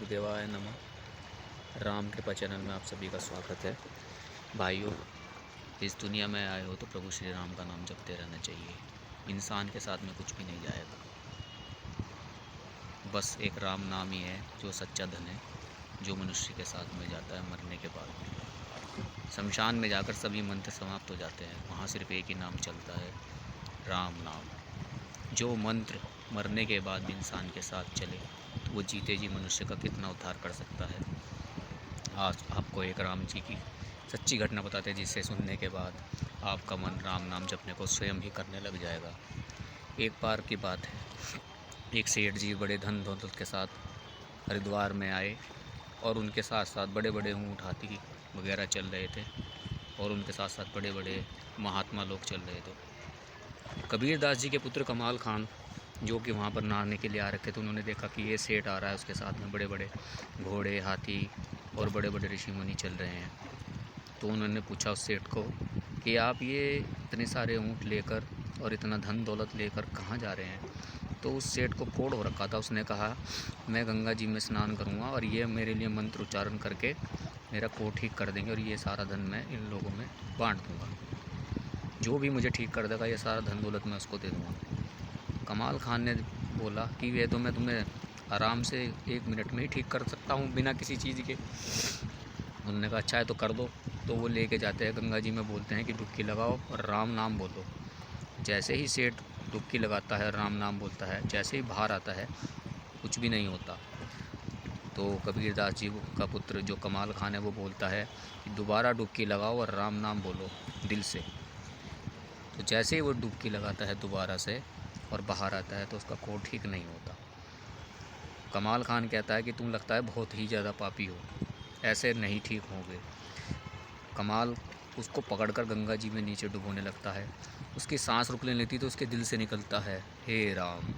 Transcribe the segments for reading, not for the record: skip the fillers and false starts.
गुरुदेवाय नमः। राम कृपा चैनल में आप सभी का स्वागत है। भाइयों, इस दुनिया में आए हो तो प्रभु श्री राम का नाम जपते रहना चाहिए। इंसान के साथ में कुछ भी नहीं जाएगा, बस एक राम नाम ही है जो सच्चा धन है, जो मनुष्य के साथ में जाता है मरने के बाद। शमशान में जाकर सभी मंत्र समाप्त हो जाते हैं, वहाँ सिर्फ एक ही नाम चलता है, राम नाम। जो मंत्र मरने के बाद भी इंसान के साथ चले तो वो जीते जी मनुष्य का कितना उद्धार कर सकता है। आज आपको एक राम जी की सच्ची घटना बताते हैं, जिसे सुनने के बाद आपका मन राम नाम जपने को स्वयं ही करने लग जाएगा। एक बार की बात है, एक सेठ जी बड़े धन दौलत के साथ हरिद्वार में आए और उनके साथ साथ बड़े बड़े ऊँट हाथी वगैरह चल रहे थे और उनके साथ साथ बड़े बड़े महात्मा लोग चल रहे थे। कबीर दास जी के पुत्र कमाल खान जो कि वहाँ पर नहाने के लिए आ रखे थे, उन्होंने देखा कि ये सेठ आ रहा है, उसके साथ में बड़े बड़े घोड़े हाथी और बड़े बड़े ऋषि मुनि चल रहे हैं। तो उन्होंने पूछा उस सेठ को कि आप ये इतने सारे ऊँट लेकर और इतना धन दौलत लेकर कहाँ जा रहे हैं। तो उस सेठ को कोढ़ हो रखा था। उसने कहा, मैं गंगा जी में स्नान करूँगा और ये मेरे लिए मंत्र उच्चारण करके मेरा कोढ़ ठीक कर देंगे और ये सारा धन मैं इन लोगों में बांट दूँगा। जो भी मुझे ठीक कर देगा ये सारा धन दौलत मैं उसको दे दूँगा। कमाल खान ने बोला कि ये तो मैं तुम्हें आराम से 1 मिनट में ही ठीक कर सकता हूँ बिना किसी चीज़ के। उन्होंने कहा अच्छा है तो कर दो। तो वो लेके जाते हैं गंगा जी में, बोलते हैं कि डुबकी लगाओ और राम नाम बोलो। जैसे ही सेठ डुबकी लगाता है, राम नाम बोलता है, जैसे ही बाहर आता है कुछ भी नहीं होता। तो कबीरदास जी का पुत्र जो कमाल खान है वो बोलता है कि दोबारा डुबकी लगाओ और राम नाम बोलो दिल से। तो जैसे ही वो डुबकी लगाता है दोबारा से और बाहर आता है तो उसका कोढ़ ठीक नहीं होता। कमाल खान कहता है कि तुम लगता है बहुत ही ज़्यादा पापी हो, ऐसे नहीं ठीक होंगे। कमाल उसको पकड़कर गंगा जी में नीचे डुबोने लगता है। उसकी सांस रुकने लगती तो उसके दिल से निकलता है, हे राम।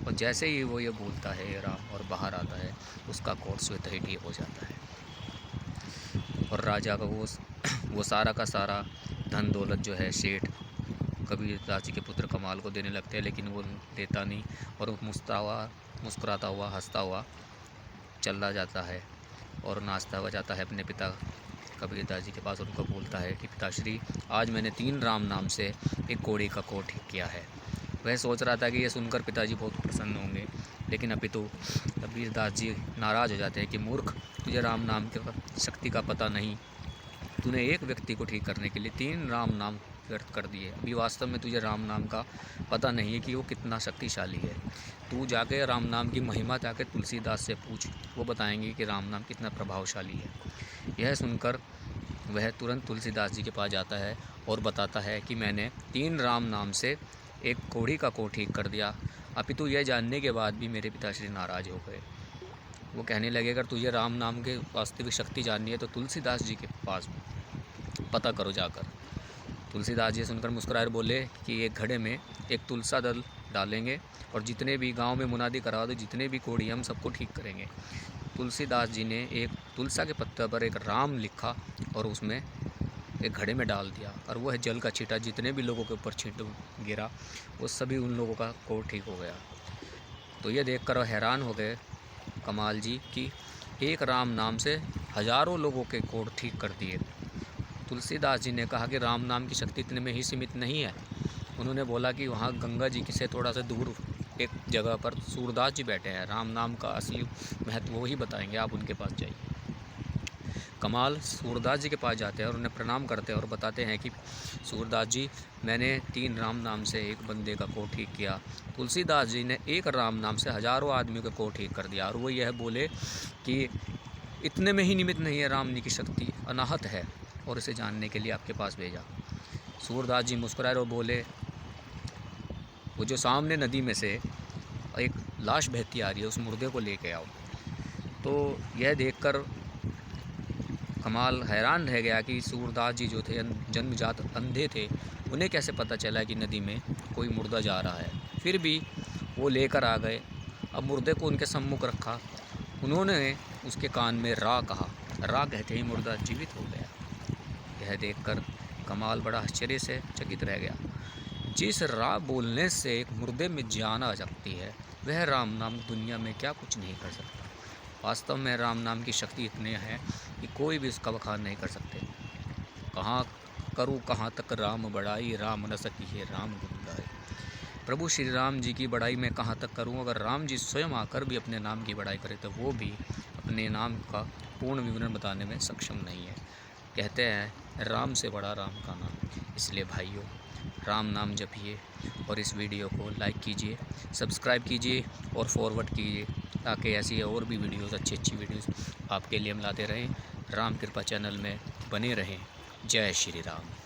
और जैसे ही वो ये बोलता है हे राम और बाहर आता है, उसका कोढ़ स्वतः ही ठीक हो जाता है। और राजा का वो सारा का सारा धन दौलत जो है सेठ कबीरदास जी के पुत्र कमाल को देने लगते हैं, लेकिन वो देता नहीं और वो मुस्कुराता हुआ हंसता हुआ चला जाता है और नाचता हुआ जाता है अपने पिता कबीरदास जी के पास। उनको बोलता है कि पिताश्री, आज मैंने 3 राम नाम से एक कोढ़ी का कोढ़ ठीक किया है। वह सोच रहा था कि ये सुनकर पिताजी बहुत प्रसन्न होंगे, लेकिन अपितु कबीरदास जी नाराज़ हो जाते हैं कि मूर्ख, तुझे राम नाम की शक्ति का पता नहीं। तूने एक व्यक्ति को ठीक करने के लिए 3 राम नाम व्यर्थ कर दिए। अभी वास्तव में तुझे राम नाम का पता नहीं है कि वो कितना शक्तिशाली है। तू जाके राम नाम की महिमा जाके तुलसीदास से पूछ, वो बताएंगे कि राम नाम कितना प्रभावशाली है। यह सुनकर वह तुरंत तुलसीदास जी के पास जाता है और बताता है कि मैंने 3 राम नाम से एक कोढ़ी का कोढ़ ठीक कर दिया। अपितु यह जानने के बाद भी मेरे पिताश्री नाराज़ हो गए। वो कहने लगे, अगर तुझे राम नाम के वास्तविक शक्ति जाननी है तो तुलसीदास जी के पास पता करो जाकर। तुलसीदास जी सुनकर मुस्कुराए बोले कि एक घड़े में एक तुलसा दल डालेंगे और जितने भी गांव में मुनादी करा दो, जितने भी कोढ़ी हम सबको ठीक करेंगे। तुलसीदास जी ने एक तुलसा के पत्ते पर एक राम लिखा और उसमें एक घड़े में डाल दिया और वह जल का छींटा जितने भी लोगों के ऊपर गिरा, वो सभी उन लोगों का कोढ़ ठीक हो गया। तो ये देखकर हैरान हो गए कमाल जी कि एक राम नाम से हज़ारों लोगों के कोढ़ ठीक कर दिए। तुलसीदास जी ने कहा कि राम नाम की शक्ति इतने में ही सीमित नहीं है। उन्होंने बोला कि वहाँ गंगा जी से थोड़ा सा दूर एक जगह पर सूरदास जी बैठे हैं, राम नाम का असली महत्व वो ही बताएंगे, आप उनके पास जाइए। कमाल सूरदास जी के पास जाते हैं और उन्हें प्रणाम करते हैं और बताते हैं कि सूरदास जी, मैंने 3 राम नाम से एक बंदे का कोढ़ ठीक किया। तुलसीदास जी ने एक राम नाम से हज़ारों आदमियों का कोढ़ ठीक कर दिया और वो यह बोले कि इतने में ही निमित्त नहीं है, राम जी की शक्ति अनाहत है और इसे जानने के लिए आपके पास भेजा। सूरदास जी मुस्कुराए और बोले, वो जो सामने नदी में से एक लाश बहती आ रही है, उस मुर्दे को लेके आओ। तो यह देखकर कमाल हैरान रह गया कि सूरदास जी जो थे जन्मजात अंधे थे, उन्हें कैसे पता चला कि नदी में कोई मुर्दा जा रहा है। फिर भी वो लेकर आ गए। अब मुर्दे को उनके सम्मुख रखा, उन्होंने उसके कान में रा कहा। रा कहते ही मुर्दा जीवित हो गया। यह देखकर कमाल बड़ा आश्चर्य से चकित रह गया। जिस रा बोलने से एक मुर्दे में जान आ सकती है, वह राम नाम दुनिया में क्या कुछ नहीं कर सकता। वास्तव में राम नाम की शक्ति इतनी है कि कोई भी उसका बखान नहीं कर सकते। कहाँ करूँ कहाँ तक राम बड़ाई, राम न सकी है राम गुण गाए। प्रभु श्री राम जी की बड़ाई मैं कहाँ तक करूँ, अगर राम जी स्वयं आकर भी अपने नाम की बड़ाई करें तो वो भी अपने नाम का पूर्ण विवरण बताने में सक्षम नहीं है। कहते हैं राम से बड़ा राम का नाम। इसलिए भाइयों, राम नाम जपिए और इस वीडियो को लाइक कीजिए, सब्सक्राइब कीजिए और फॉरवर्ड कीजिए, ताकि ऐसी और भी वीडियोस, अच्छी वीडियोस आपके लिए हम लाते रहें। राम कृपा चैनल में बने रहें। जय श्री राम।